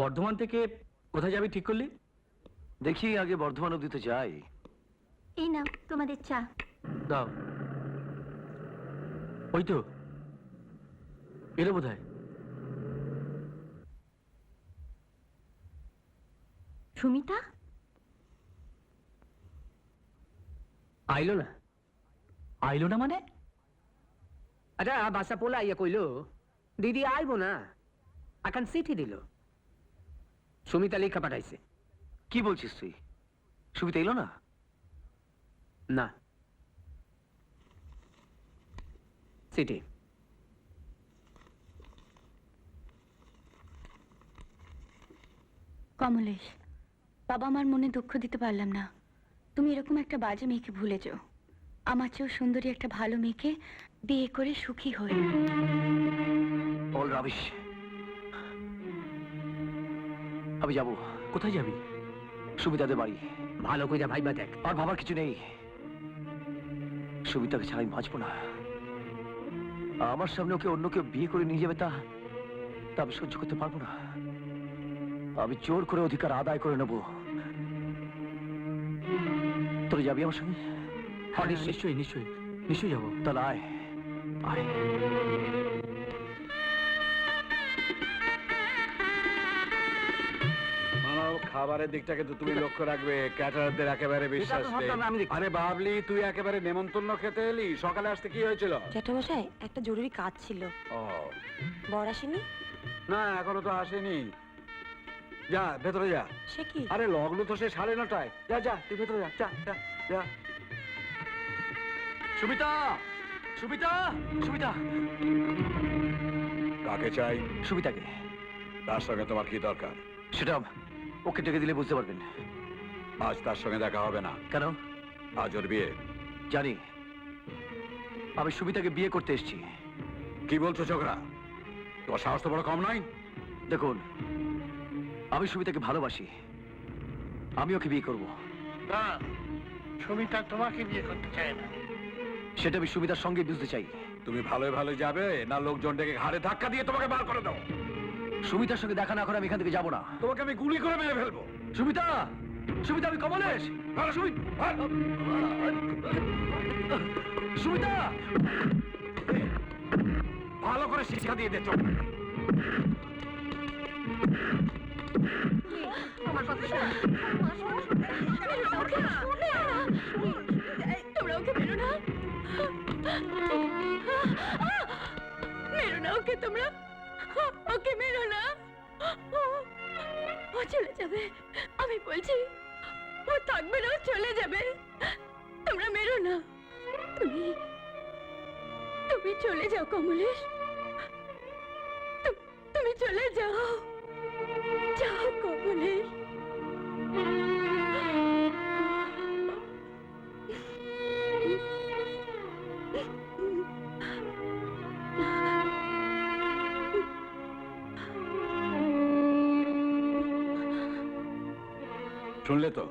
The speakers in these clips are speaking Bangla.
বর্ধমান থেকে কোথায় যাবি ঠিক করলি? দেখি আগে বর্ধমান অবধি তো যাই। এই নাও তোমাদের চা। দাও। ওই তো এলো বোধহয়। সুমিতা আইলো না? আইলো না মানে? আচ্ছা বাসা পোলা ইয়ে কইলো দিদি আইবো না, এখন চিঠি দিল। সুমিতা লেখা পাঠাইছে। কি বলছিস তুই? সুবিধা এলো না? না, চিঠি। কমলেশ, বাবা আমার মনে দুঃখ দিতে পারলাম না। তুমি এরকম একটা বাজে মেয়েকে ভুলে যাও। আমার চেয়েও সুন্দরী একটা ভালো মেয়েকে বিয়ে করে সুখী হই। All rubbish. আমি যাবো। কোথায় যাবি? সুবিধাদের বাড়ি। ভালো কইরা ভাইবা দেখ। আর ভাবার কিছু নেই। সুবিধাকে ছাড়া আমি বাঁচবো না। আমার সামনে ওকে অন্য কেউ বিয়ে করে নিয়ে যাবে, তা আমি সহ্য করতে পারবো না। আমি জোর করে অধিকার আদায় করে নেব। তোরা যাবি আমার সঙ্গে? নিশ্চয়ই নিশ্চয়ই নিশ্চয়ই যাবো। তাহলে আয় আয়। খাবারের দিকটাকে তো তুমি লক্ষ্য রাখবে, ক্যাটারারদের একেবারে বিশ্বাস নেই। আরে বাবলি, তুই একেবারে নেমন্তন্ন খেতে এলি? সকালে আসতে কি হয়েছিল? জ্যাঠামশাই, একটা জরুরি কাজ ছিল। ও বর আসেনি? না, এখনো তো আসেনি। যা ভেতরে যা। সে কি? আরে লগ্ন তো সে 9:30। যা যা, তুই ভেতরে যা, যা যা যা। সুমিতা, সুমিতা, সুমিতা। কাকে চাই? সুমিতাকে। তার সঙ্গে তোমার কি দরকার? সেটা ওকে ডেকে দিলে বুঝতে পারবেন। আজ তার সঙ্গে দেখা হবে না। কেন? আজ ওর বিয়ে। জানি। আমি সুমিতাকে বিয়ে করতে এসেছি। কি বলছো ছোকরা? তোমার সাহস তো বড় কম নয়। দেখুন, আমি সুমিতাকে ভালোবাসি। আমি ওকে বিয়ে করব। না, সুমিতা তোমাকে বিয়ে করতে চায় না। সেটা আমি সুমিতার সঙ্গে বুঝতে চাই। তুমি ভালোই ভালো যাবে, না লোকজন ডেকে ঘাড়ে ধাক্কা দিয়ে তোমাকে বার করে দাও? সুমিতার সঙ্গে দেখা না করে আমি এখান থেকে যাবো না। তোমাকে আমি গুলি করে মেরে ফেলবো। সুমিতা, সুমিতা, আমি কমলেশ। সুমিতা, ভালো করে শিক্ষা দিয়ে দে। তোমরা ওকে মেরো না, মেরো না ওকে। তোমরা ওকে মেরো না। ও চলে যাবে, আমি বলছি। ও থাকবে না, ও চলে যাবে। তোমরা মেরো না। তুমি তুমি চলে যাও কমলেশ। তুমি চলে যাও, যাও কমলেশ। শুনলে তো?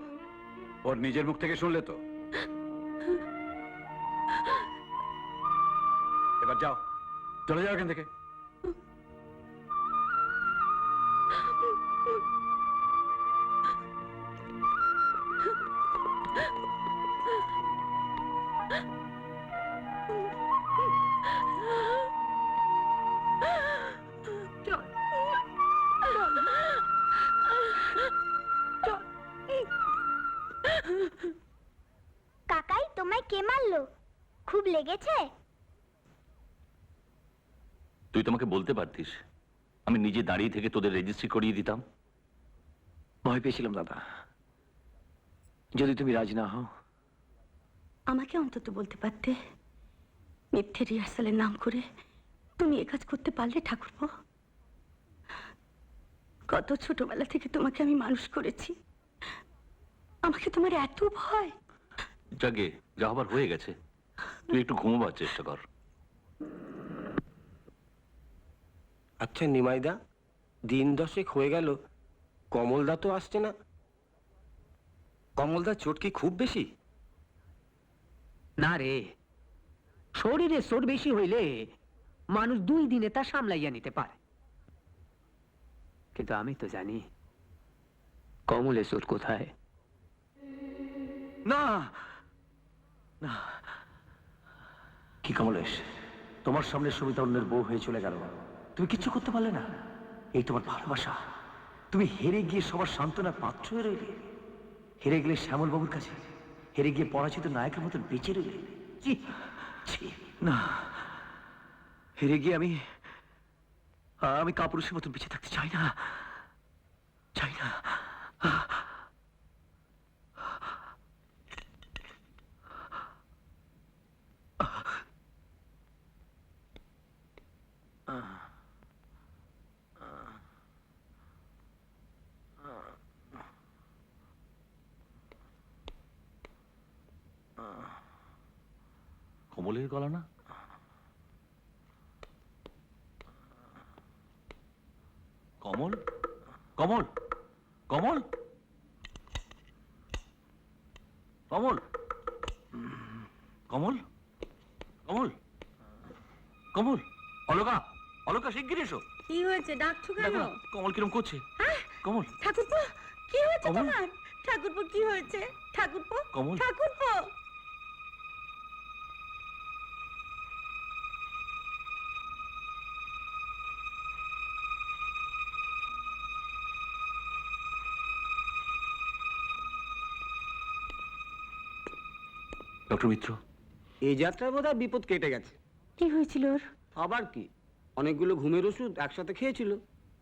ওর নিজের মুখ থেকে শুনলে তো? এবার যাও, চলে যাও এখান থেকে। কাকাই, তোমায় কে মারলো? খুব লেগেছে? তুই তোমাকে বলতে পারতিস, আমি নিজে দাঁড়িয়ে থেকে তোদের রেজিস্ট্রি করিয়ে দিতাম। ভয় পেয়েছিলাম দাদা, যদি তুমি রাজি না হও। আমাকে অন্তত বলতে পারতে। মিথ্যে রিহার্সালের নাম করে তুমি এ কাজ করতে পারলে ঠাকুরপো? কত ছোটবেলা থেকে তোমাকে আমি মানুষ করেছি, আমাকে তোমার এত ভয়? যাকে যা হবার হয়ে গেছে, তুই একটু ঘুমোবার চেষ্টা কর। আচ্ছা নিমাইদা, দিন 10 হয়ে গেল, কমলদা তো আসছে না। কমলদার চোট কি খুব বেশি? না রে, শরীরে চোট বেশি হইলে মানুষ 2 দিনে তা সামলাইয়া নিতে পারে, কিন্তু আমি তো জানি কমলেশ ওর কোথায়। না না, কি কমলেশ, তোমার সামনে সুমিতা অন্যের বউ হয়ে চলে গেল, তুমি কিচ্ছু করতে পারলে না? এই তোমার ভালোবাসা, তুমি হেরে গিয়ে সবার সান্ত্বনার পাত্র হয়ে রইলে। হেরে গেলে শ্যামল বাবুর কাছে, হেরে গিয়ে পরাজিত নায়কের মতন বেঁচে রইলে। ছি, ছি, না, হেরে গিয়ে আমি কাপুরুষের মতন বেঁচে থাকতে চাই না, চাই না। কমলের গলা না? কমল, কমল, কমল, কমল, কমল, কমল, কমল, অলকা, অলকা শিগগির এসো। কি হয়েছে, ডাকছো কেন? দেখো না, কমল কিরম করছে। কমল, ঠাকুরপো, কি হয়েছে কমল? তোমার? ঠাকুরপো, কি হয়েছে? ঠাকুরপো, কমল? ঠাকুরপো। ডক্টর মিত্র, এই যাত্রায় বোধহয় বিপদ কেটে গেছে। কি হয়েছিল ওর? আবার কি, অনেকগুলো ঘুমের ওষুধ একসাথে খেয়েছিল,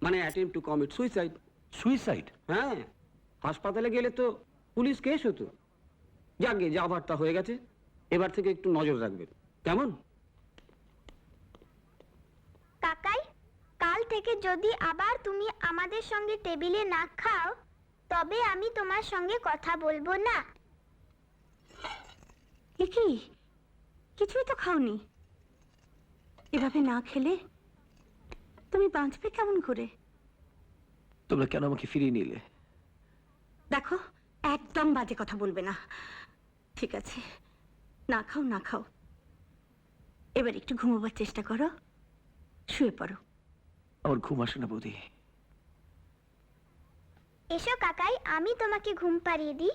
মানে attempt to commit suicide. Suicide? হ্যাঁ, হাসপাতালে গেলে তো পুলিশ কেস হতো। যাকে যা আবার তা হয়ে গেছে, এবার থেকে একটু নজর রাখবেন, কেমন? কাকাই, কাল থেকে যদি আবার তুমি আমাদের সঙ্গে টেবিলে না খাও, তবে আমি তোমার সঙ্গে কথা বলবো না। এ কি, কিছুই তো খাওনি। এভাবে না খেলে তুমি বাঁচবে কেমন করে? তোমরা কেন আমাকে ফিরিয়ে নিলে? দেখো, একদম বাজে কথা বলবে না, ঠিক আছে? না খাও, না খাও। এবার একটু ঘুমোবার চেষ্টা করো, শুয়ে পড়ো। আমার ঘুম আসে না বৌদি। এসো কাকাই, আমি তোমাকে ঘুম পাড়িয়ে দিই।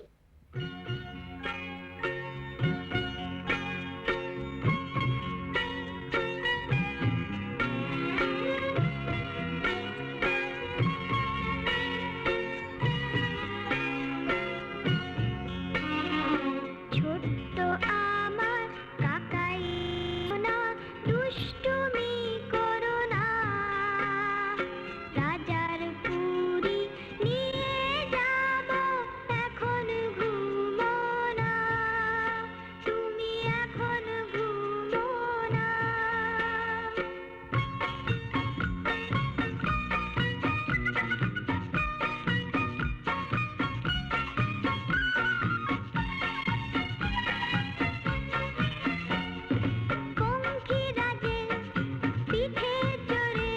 ছোট্ট আমার কাকাই সোনা, দুষ্টুমি করো না। রাজার পুরী নিয়ে যাব, এখন ঘুমো না। তুমি এখন ঘুমো না। পঙ্খিরাজে পিঠে চড়ে,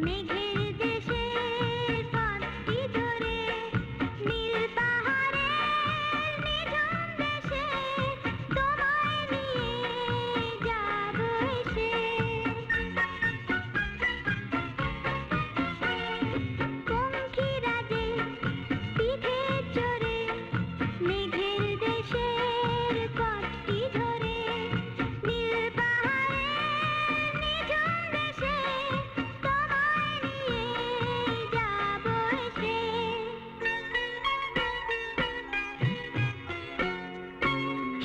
মেঘের দেশে পাখি ধরে, নীল পাহাড়ের নিঝুম দেশে তোমায় নিয়ে যাব এসে। পঙ্খিরাজে পিঠে চড়ে, মেঘের দেশের পাখি ধরে, নীল পাহাড়ের নিঝুম দেশে তোমায় নিয়ে যাব এসে।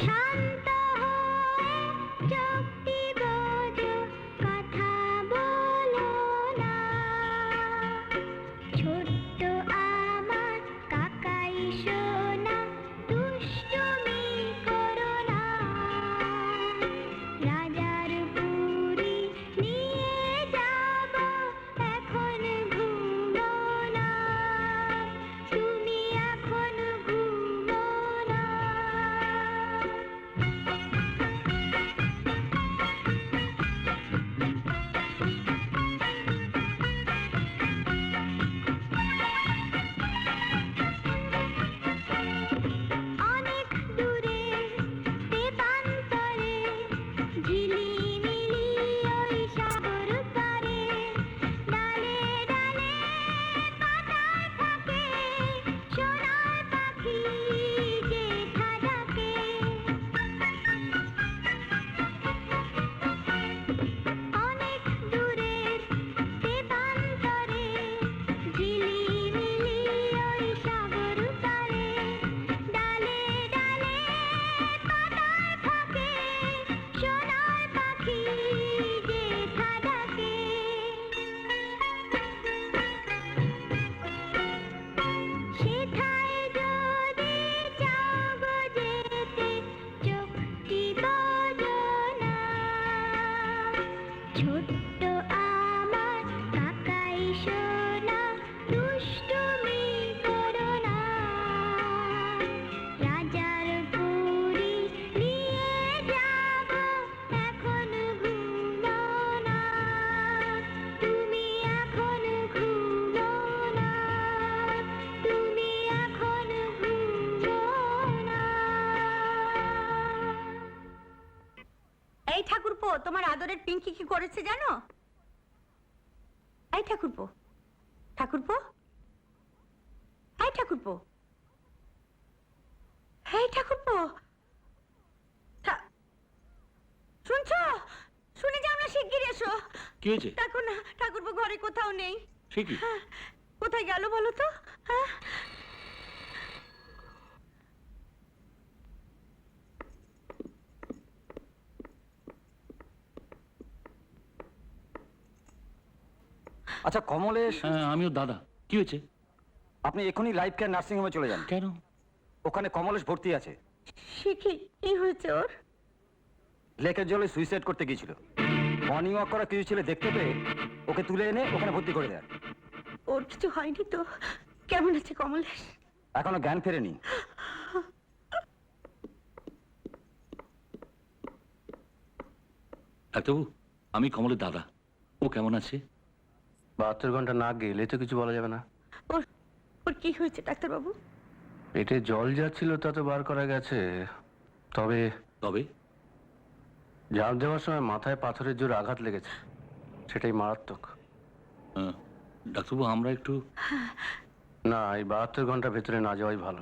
শান্ত হয়ে চোখটি বোঝো, কথা বলো না। ছোট্ট আমার কাকাই সোনা, দুষ্টুমি করো না। রাজার পুরী নিয়ে যাব, এখন ঘুমো না। তুমি এখন ঘুমো না। তোমার আদরের পিঙ্কি কি করেছে জানো? এই ঠাকুরপো, ঠাকুরপো, এই ঠাকুরপো, এই ঠাকুরপো, শুনছো? শুনে যাও না, শিগগির এসো। কি হয়েছে? দেখো না, ঠাকুরপো ঘরে কোথাও নেই। সে কি? হ্যাঁ, কোথায় গেল বলো তো? হ্যাঁ, আচ্ছা কমলেশ, হ্যাঁ, আমিও দাদা। কি হয়েছে? আপনি এখনই লাইফ কেয়ার নার্সিং হোমে চলে যান। কেন? ওখানে কমলেশ ভর্তি আছে। সে কি হয়েছে ওর? লেকের জলে সুইসাইড করতে গিয়েছিল। মর্নিং ওয়াক করা কিছু ছেলে দেখতে পেয়ে ওকে তুলে এনে ওখানে ভর্তি করে দেয়। ওর কিছু হয়নি তো? কেমন আছে কমলেশ? এখনো জ্ঞান ফেরেনি। ডাক্তারবাবু, আমি কমলের দাদা। ও কেমন আছে? 72 ঘন্টা না গেলে তো কিছু বলা যাবে না। ওর কি হয়েছে ডাক্তারবাবু? পেটে জল যাচ্ছিল তা তো বার করা গেছে, তবে তবে ঝাঁপ দেওয়ার সময় মাথায় পাথরের জোর আঘাত লেগেছে, সেটাই মারাত্মক। ডাক্তারবাবু, আমরা একটু না, এই 72 ঘন্টা ভেতরে না যাওয়াই ভালো।